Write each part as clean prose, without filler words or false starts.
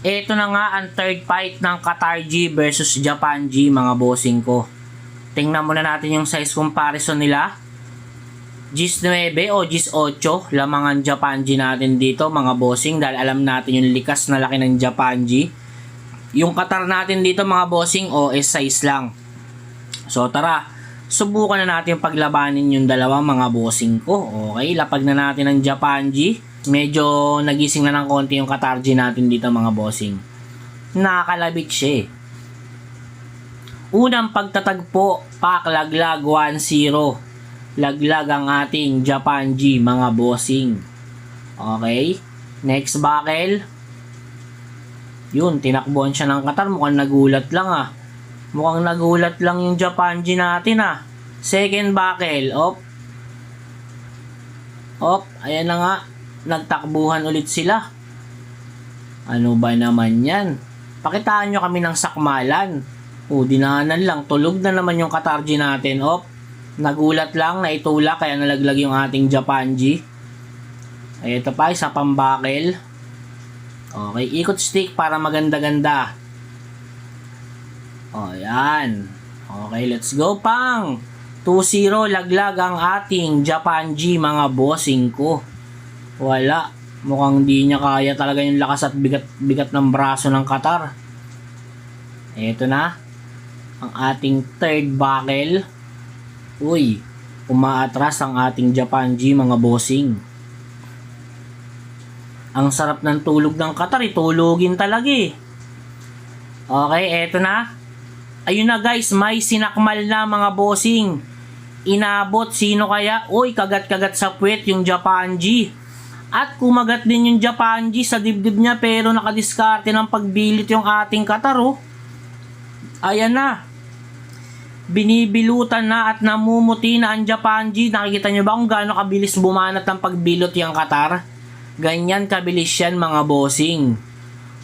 Ito na nga ang third fight ng Qatar G versus Japan G, mga bossing ko. Tingnan muna natin yung size comparison nila. Gis 9 o Gis 8 lamang ang Japan G natin dito, mga bossing, dahil alam natin yung likas na laki ng Japan G. Yung Qatar natin dito, mga bossing, OS size lang. So tara, subukan na natin paglabanin yung dalawang, mga bossing ko. Okay, lapag na natin ang Japan G. Medyo nagising na ng konti yung Qatar G natin dito, mga bossing. Nakakalabit siya eh. Unang pagtatagpo, pak, laglag 1-0. Laglag ang ating Japan G, mga bossing. Okay, next buckle. Yun, tinakbuhan siya ng Qatar. Mukhang nagulat lang ah. Mukhang nagulat lang yung Japan G natin ah. Second buckle, op, ayan na nga. Nagtakbuhan ulit sila. Ano ba naman yan? Pakitaan nyo kami ng sakmalan. Dinahanan lang. Tulog na naman yung Qatar G natin. Nagulat lang, naitulak, kaya nalaglag yung ating Japan G. Ay, ito pa, isa pang buckle. Okay, ikot stick para maganda-ganda. Yan. Okay, let's go, pang. 2-0, laglag ang ating Japan G, mga bossing ko. Wala. Mukhang di niya kaya talaga yung lakas at bigat ng braso ng Qatar. Ito na. Ang ating third buckle. Uy, umaatras ang ating Japan G, mga bossing. Ang sarap ng tulog ng Qatar. Itulogin talaga eh. Okay, eto na. Ayun na guys, may sinakmal na, mga bossing. Inabot, sino kaya? Uy, kagat-kagat sa puwet yung Japan G. At kumagat din yung Japan G sa dibdib niya, pero nakadiskarte ng pagbilit yung ating Qatar Ayan na. Binibilutan na at namumuti na ang Japan G. Nakikita nyo ba kung gaano kabilis bumanat ng pagbilot yung Qatar? Ganyan kabilis yan, mga bossing.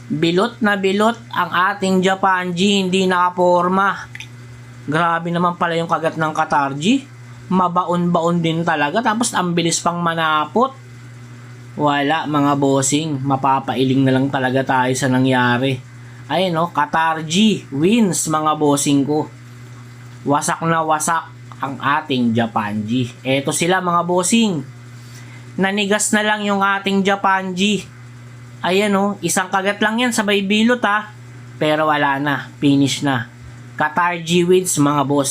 Bilot na bilot ang ating Japan G, hindi nakaporma. Grabe naman pala yung kagat ng Qatar G. Mabaon-baon din talaga, tapos ang bilis pang manapot. Wala, mga bossing, mapapailing na lang talaga tayo sa nangyari. Ayun Qatar G wins, mga bossing ko. Wasak na wasak ang ating Japan G. Eto sila, mga bossing. Nanigas na lang yung ating Japan G. Ayan isang kagat lang yan, sabay bilot Pero wala na, finish na. Qatar G wins, mga boss.